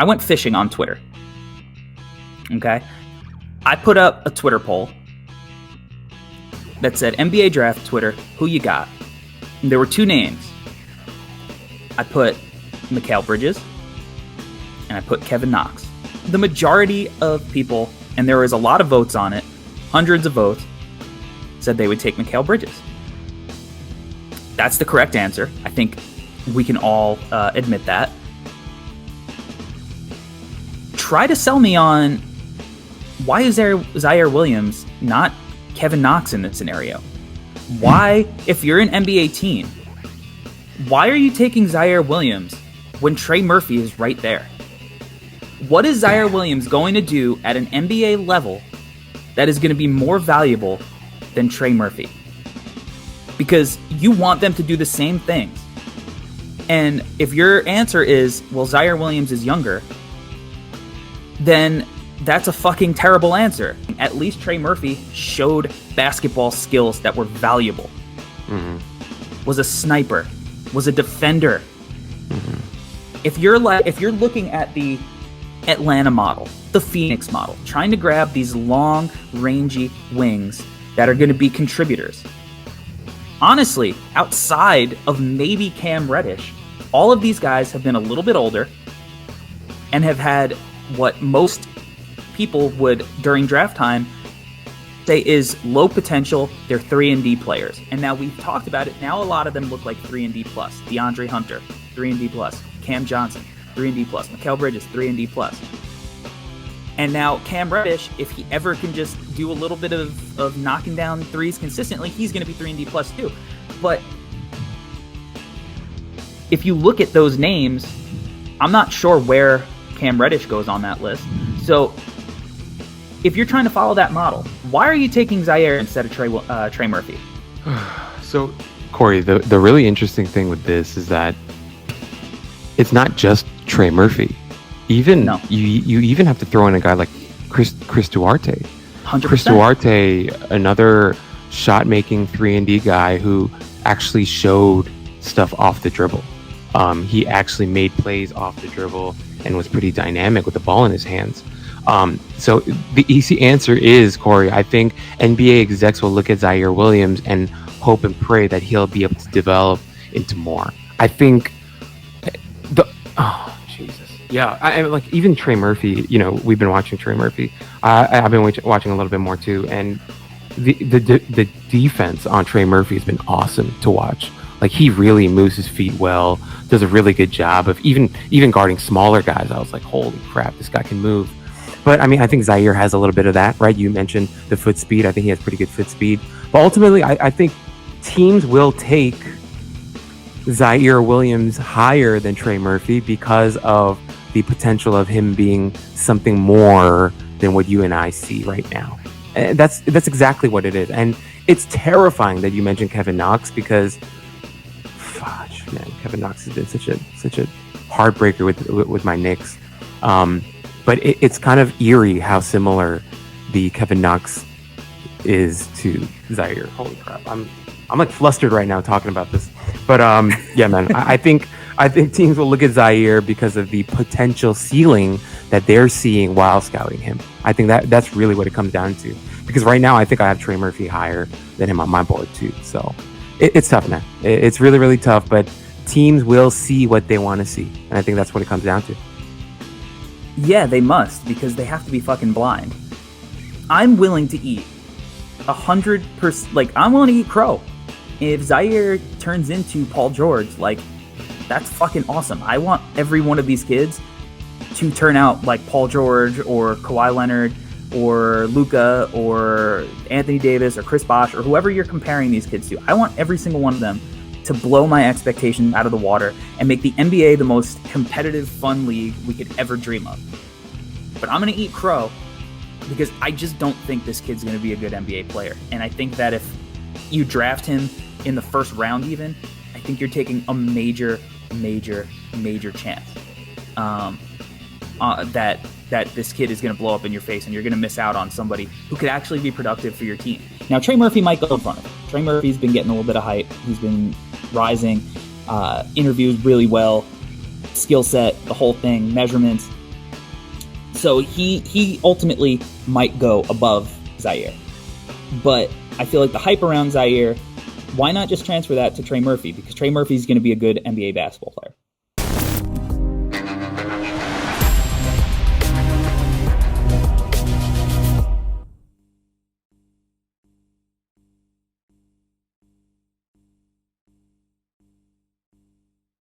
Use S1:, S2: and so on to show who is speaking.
S1: I went fishing on Twitter. Okay? I put up a Twitter poll that said, NBA Draft Twitter, who you got? And there were two names. I put Mikal Bridges, and I put Kevin Knox. The majority of people, and there was a lot of votes on it, hundreds of votes, said they would take Mikal Bridges. That's the correct answer. I think we can all admit that. Try to sell me on why is there Ziaire Williams, not Kevin Knox in this scenario? Why, if you're an NBA team, why are you taking Ziaire Williams when Trey Murphy is right there? What is Ziaire Williams going to do at an NBA level that is going to be more valuable than Trey Murphy? Because you want them to do the same things. And if your answer is, well, Ziaire Williams is younger, then that's a fucking terrible answer. At least Trey Murphy showed basketball skills that were valuable. Mm-hmm. Was a sniper. Was a defender. Mm-hmm. If you're looking at the Atlanta model, the Phoenix model, trying to grab these long, rangy wings that are going to be contributors. Honestly, outside of maybe Cam Reddish, all of these guys have been a little bit older and have had what most people would, during draft time, say is low potential. They're 3-and-D players. And now we've talked about it. Now a lot of them look like 3-and-D plus. DeAndre Hunter, 3-and-D plus. Cam Johnson, 3-and-D plus. Mikal Bridges, 3-and-D plus. And now Cam Reddish, if he ever can just do a little bit of knocking down threes consistently, he's going to be 3-and-D plus too. But if you look at those names, I'm not sure where Cam Reddish goes on that list. So if you're trying to follow that model, why are you taking Ziaire instead of Trey Murphy?
S2: So, Corey, the really interesting thing with this is that it's not just Trey Murphy. You even have to throw in a guy like Chris Duarte. 100%. Chris Duarte, another shot-making 3-and-D guy who actually showed stuff off the dribble. He actually made plays off the dribble and was pretty dynamic with the ball in his hands. So the easy answer is, Corey, I think NBA execs will look at Ziaire Williams and hope and pray that he'll be able to develop into more. I think yeah, I like even Trey Murphy, we've been watching Trey Murphy. I've been watching a little bit more too. And the defense on Trey Murphy has been awesome to watch. Like, he really moves his feet well, does a really good job of even guarding smaller guys. I was like, holy crap, this guy can move. But I mean, I think Ziaire has a little bit of that, right? You mentioned the foot speed. I think he has pretty good foot speed. But ultimately, I think teams will take Ziaire Williams higher than Trey Murphy because of the potential of him being something more than what you and I see right now. And that's exactly what it is. And it's terrifying that you mentioned Kevin Knox because, fudge, man, Kevin Knox has been such a heartbreaker with my Knicks. But it's kind of eerie how similar the Kevin Knox is to Ziaire. Holy crap, I'm like flustered right now talking about this. But yeah, man, I think teams will look at Ziaire because of the potential ceiling that they're seeing while scouting him. I think that's really what it comes down to. Because right now, I think I have Trey Murphy higher than him on my board too. So it's tough, man. It's really, really tough. But teams will see what they want to see, and I think that's what it comes down to.
S1: Yeah, they must, because they have to be fucking blind. I'm willing to eat 100%. Like, I'm willing to eat crow. If Ziaire turns into Paul George, like, that's fucking awesome. I want every one of these kids to turn out like Paul George or Kawhi Leonard or Luka or Anthony Davis or Chris Bosh or whoever you're comparing these kids to. I want every single one of them to blow my expectations out of the water and make the NBA the most competitive, fun league we could ever dream of. But I'm going to eat crow because I just don't think this kid's going to be a good NBA player. And I think that if you draft him in the first round even, I think you're taking a major chance that this kid is going to blow up in your face and you're going to miss out on somebody who could actually be productive for your team. Now, Trey Murphy might go in front of him. Trey Murphy's been getting a little bit of hype. He's been rising, interviews really well, skill set, the whole thing, measurements. So he ultimately might go above Ziaire. But I feel like the hype around Ziaire, why not just transfer that to Trey Murphy? Because Trey Murphy is going to be a good NBA basketball player.